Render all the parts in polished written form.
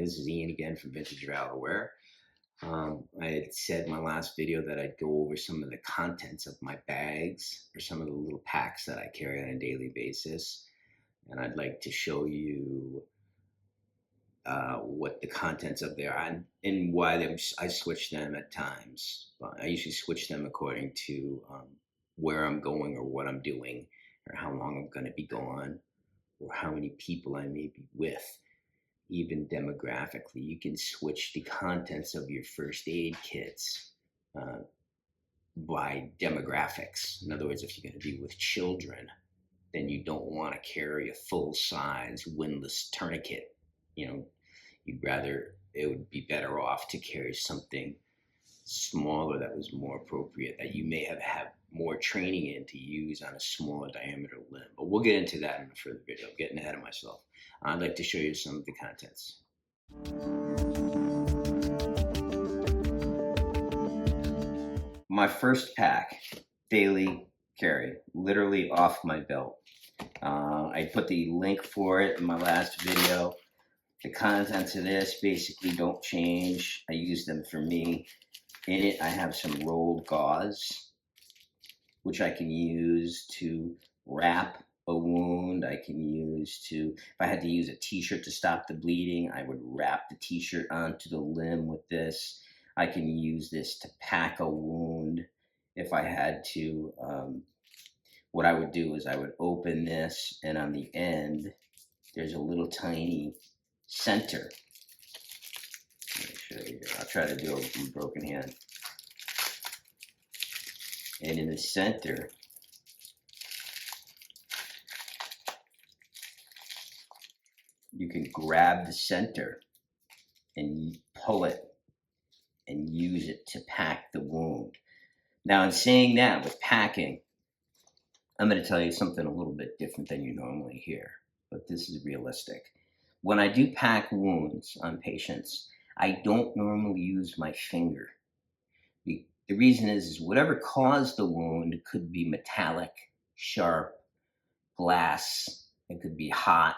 this is Ian again from Vintage Outerwear. I had said in my last video that I'd go over some of the contents of my bags or some of the little packs that I carry on a daily basis. And I'd like to show you what the contents of there are and why I switch them at times. I usually switch them according to where I'm going or what I'm doing or how long I'm going to be gone or how many people I may be with. Even demographically, you can switch the contents of your first aid kits by demographics. In other words, if you're going to be with children, then you don't want to carry a full-size windless tourniquet. You know, it would be better off to carry something smaller that was more appropriate, that you may have had more training in to use on a smaller diameter limb. But we'll get into that in a further video. I'm getting ahead of myself. I'd like to show you some of the contents. My first pack, daily carry, literally off my belt. I put the link for it in my last video. The contents of this basically don't change. I use them for me. In it, I have some rolled gauze, which I can use to wrap a wound. I can use to, if I had to use a t-shirt to stop the bleeding, I would wrap the t-shirt onto the limb with this. I can use this to pack a wound if I had to. What I would do is I would open this, and on the end, there's a little tiny center. Let me show you here. I'll try to do it with a broken hand. And in the center, you can grab the center and pull it and use it to pack the wound. Now, in saying that, with packing, I'm going to tell you something a little bit different than you normally hear, but this is realistic. When I do pack wounds on patients, I don't normally use my finger. The reason is whatever caused the wound could be metallic, sharp, glass, it could be hot,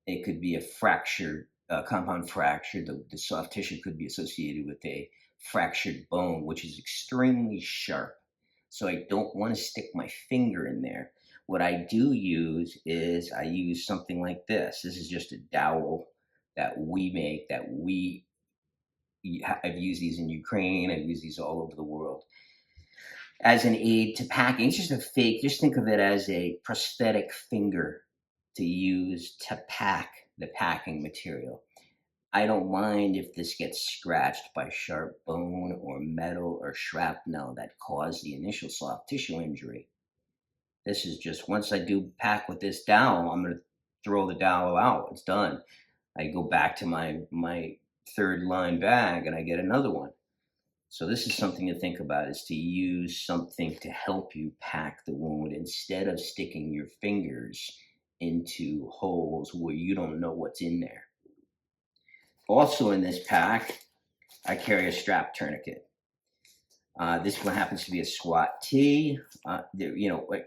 it could be a fractured, compound fracture. The soft tissue could be associated with a fractured bone, which is extremely sharp. So I don't want to stick my finger in there. What I do use is I use something like this. This is just a dowel that we make, I've used these in Ukraine, I've used these all over the world as an aid to packing. It's just a fake, just think of it as a prosthetic finger to use to pack the packing material. I don't mind if this gets scratched by sharp bone or metal or shrapnel that caused the initial soft tissue injury. This is just, once I do pack with this dowel, I'm going to throw the dowel out. It's done. I go back to my third line bag and I get another one. So this is something to think about, is to use something to help you pack the wound instead of sticking your fingers into holes where you don't know what's in there. Also in this pack, I carry a strap tourniquet. This one happens to be a SWAT-T.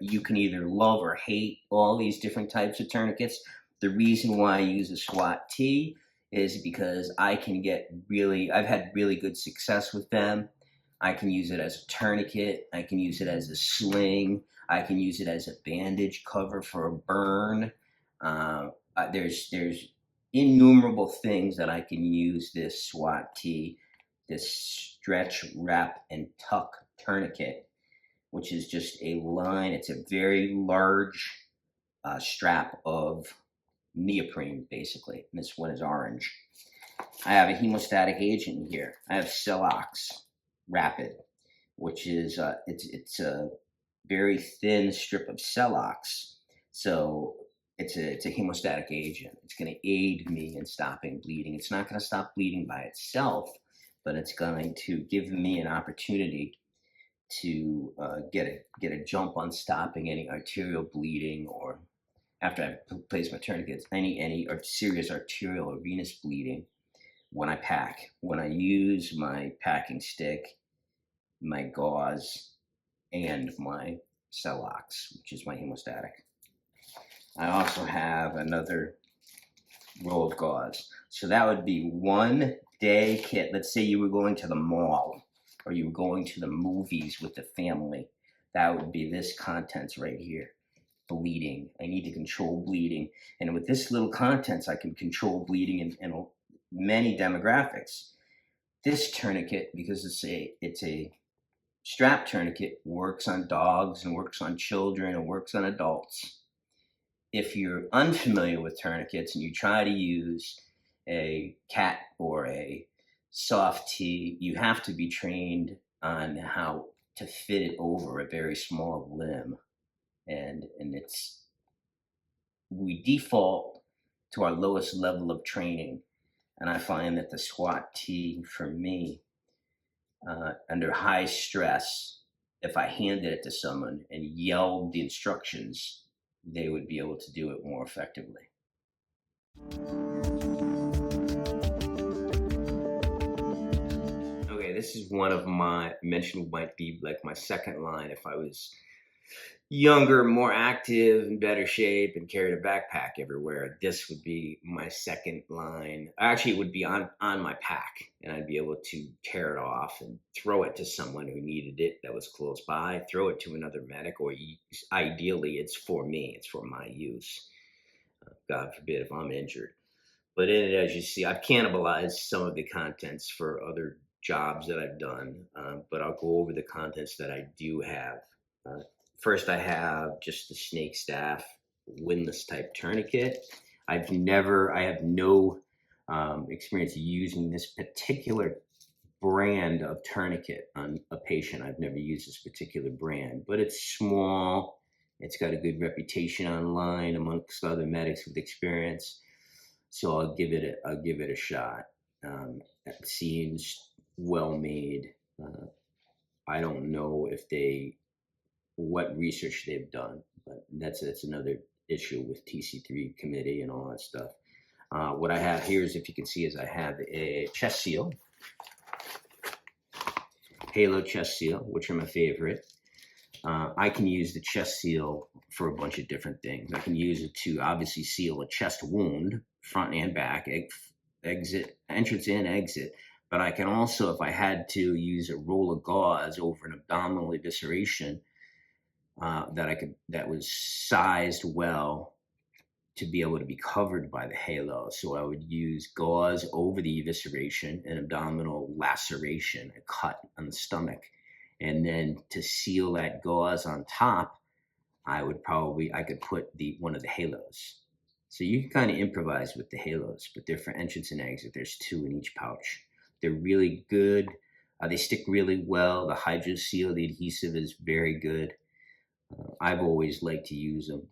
You can either love or hate all these different types of tourniquets. The reason why I use a SWAT-T is because I've had really good success with them. I can use it as a tourniquet. I can use it as a sling. I can use it as a bandage cover for a burn. There's innumerable things that I can use this SWAT-T, this stretch, wrap, and tuck tourniquet, which is just a line. It's a very large strap of neoprene, basically. And this one is orange. I have a hemostatic agent here. I have Celox RAPID, which is it's a very thin strip of Celox. So it's a hemostatic agent. It's going to aid me in stopping bleeding. It's not going to stop bleeding by itself, but it's going to give me an opportunity to get a jump on stopping any arterial bleeding, or after I've placed my tourniquets, any serious arterial or venous bleeding when I pack. When I use my packing stick, my gauze, and my Celox, which is my hemostatic. I also have another roll of gauze. So that would be 1 day kit. Let's say you were going to the mall or you were going to the movies with the family. That would be this contents right here. Bleeding. I need to control bleeding. And with this little contents, I can control bleeding in many demographics. This tourniquet, because it's a strap tourniquet, works on dogs and works on children and works on adults. If you're unfamiliar with tourniquets and you try to use a cat or a SWAT-T, you have to be trained on how to fit it over a very small limb. And we default to our lowest level of training. And I find that the SWAT-T, for me, under high stress, if I handed it to someone and yelled the instructions, they would be able to do it more effectively. Okay, this is one of my, mentioned might be like my second line if I was younger, more active, in better shape, and carried a backpack everywhere. This would be my second line. Actually, it would be on my pack, and I'd be able to tear it off and throw it to someone who needed it that was close by, throw it to another medic, or ideally, it's for me, it's for my use. God forbid if I'm injured. But in it, as you see, I've cannibalized some of the contents for other jobs that I've done, but I'll go over the contents that I do have. First, I have just the snake staff windless type tourniquet. I have no experience using this particular brand of tourniquet on a patient. I've never used this particular brand, but it's small. It's got a good reputation online amongst other medics with experience. So I'll give it a shot. It seems well made. I don't know what research they've done, but that's another issue with TC3 committee and all that stuff. What I have here is, if you can see, is I have a chest seal, halo chest seal, which are my favorite. I can use the chest seal for a bunch of different things. I can use it to obviously seal a chest wound, front and back, entrance and exit. But I can also, if I had to, use a roll of gauze over an abdominal evisceration that was sized well to be able to be covered by the halo. So I would use gauze over the evisceration and abdominal laceration, a cut on the stomach. And then to seal that gauze on top, I could put one of the halos. So you can kind of improvise with the halos, but they're for entrance and exit. There's 2 in each pouch. They're really good. They stick really well. The Hydro Seal, the adhesive is very good. I've always liked to use them.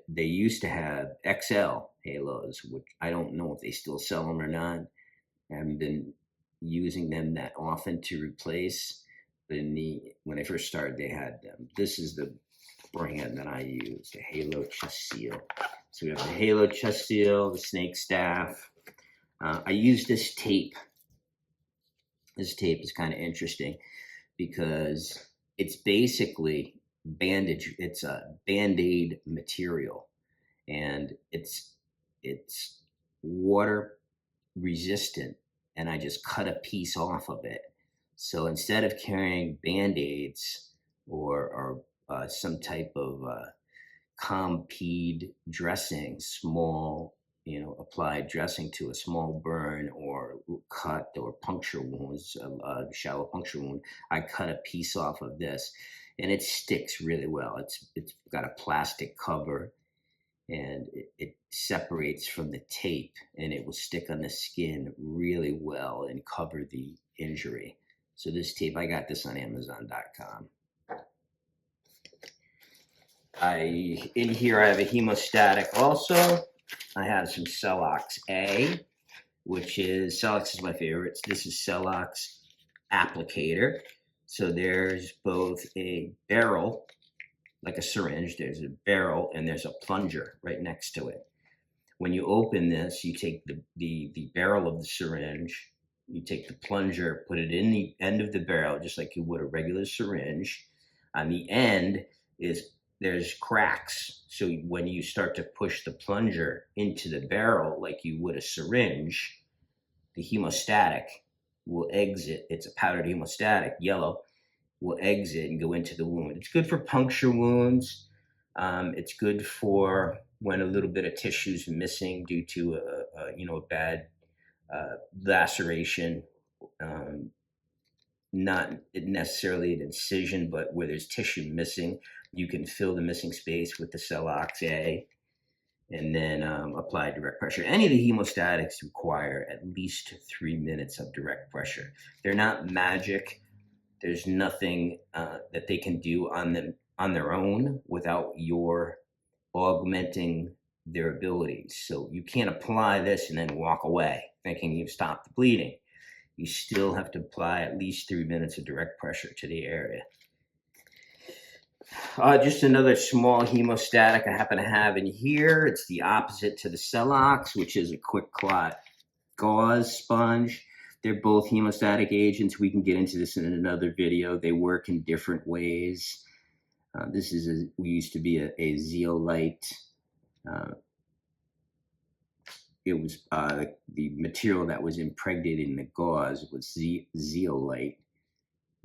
They used to have XL halos, which I don't know if they still sell them or not. I haven't been using them that often to replace. But when I first started, they had them. This is the brand that I use, the Halo Chest Seal. So we have the Halo Chest Seal, the snake staff. I use this tape. This tape is kind of interesting because it's basically bandage. It's a Band-Aid material, and it's water resistant, and I just cut a piece off of it. So instead of carrying Band-Aids or some type of Compeed dressing, small, applied dressing to a small burn or cut or puncture wounds, a shallow puncture wound, I cut a piece off of this, and it sticks really well. It's got a plastic cover, and it separates from the tape, and it will stick on the skin really well and cover the injury. So this tape, I got this on Amazon.com. In here I have a hemostatic also. I have some Celox A, Celox is my favorite. This is Celox applicator. So there's both a barrel, like a syringe, there's a barrel, and there's a plunger right next to it. When you open this, you take the barrel of the syringe, you take the plunger, put it in the end of the barrel, just like you would a regular syringe. On the end there's cracks. So when you start to push the plunger into the barrel like you would a syringe, the hemostatic will exit. It's a powdered hemostatic, yellow, will exit and go into the wound. It's good for puncture wounds. It's good for when a little bit of tissue is missing due to a bad laceration. Not necessarily an incision, but where there's tissue missing, you can fill the missing space with the Celox A and then apply direct pressure. Any of the hemostatics require at least 3 minutes of direct pressure. They're not magic. There's nothing that they can do on their own without your augmenting their abilities. So you can't apply this and then walk away thinking you've stopped the bleeding. You still have to apply at least 3 minutes of direct pressure to the area. Just another small hemostatic I happen to have in here. It's the opposite to the Celox, which is a quick clot gauze sponge. They're both hemostatic agents. We can get into this in another video. They work in different ways. This is we used to be a zeolite. It was the material that was impregnated in the gauze was zeolite.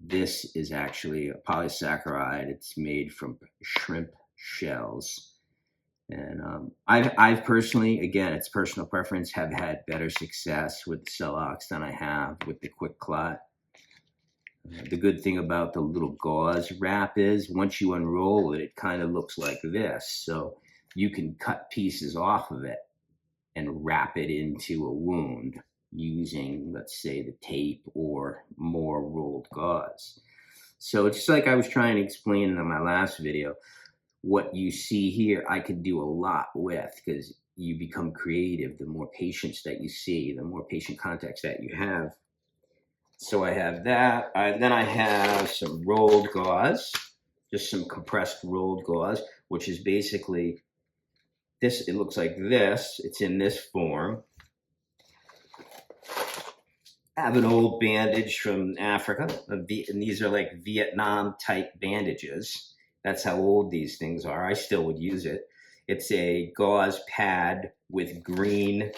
This is actually a polysaccharide. It's made from shrimp shells. And I've personally, again, it's personal preference, have had better success with Celox than I have with the Quick Clot. The good thing about the little gauze wrap is once you unroll it, it kind of looks like this. So you can cut pieces off of it and wrap it into a wound using, let's say, the tape or more rolled gauze. So it's just like I was trying to explain in my last video. What you see here, I could do a lot with, because you become creative the more patients that you see, the more patient contacts that you have. So I have that. Then I have some rolled gauze, just some compressed rolled gauze, which is basically this. It looks like this. It's in this form. I have an old bandage from Africa, and these are like Vietnam type bandages. That's how old these things are. I still would use it. It's a gauze pad with green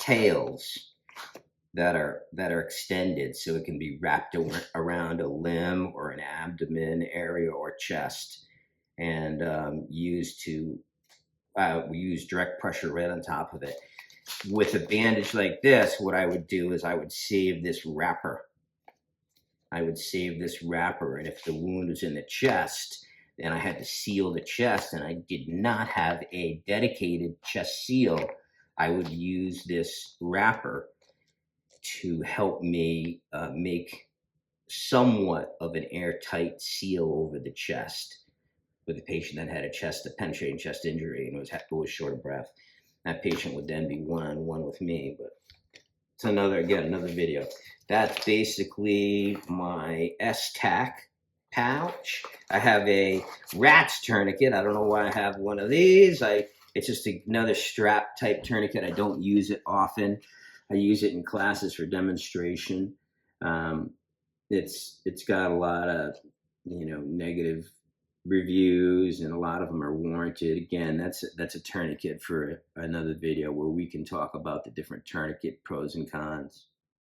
tails that are extended, so it can be wrapped around a limb or an abdomen area or chest, and used to we use direct pressure right on top of it. With a bandage like this, what I would do is I would save this wrapper. And if the wound was in the chest, then I had to seal the chest, and I did not have a dedicated chest seal. I would use this wrapper to help me make somewhat of an airtight seal over the chest with a patient that had a penetrating chest injury and was short of breath. That patient would then be one-on-one with me, but it's another video. That's basically my S-Tack pouch. I have a rat's tourniquet. I don't know why I have one of these. It's just another strap type tourniquet. I don't use it often. I use it in classes for demonstration. It's got a lot of negative reviews, and a lot of them are warranted. Again, that's a tourniquet for another video where we can talk about the different tourniquet pros and cons.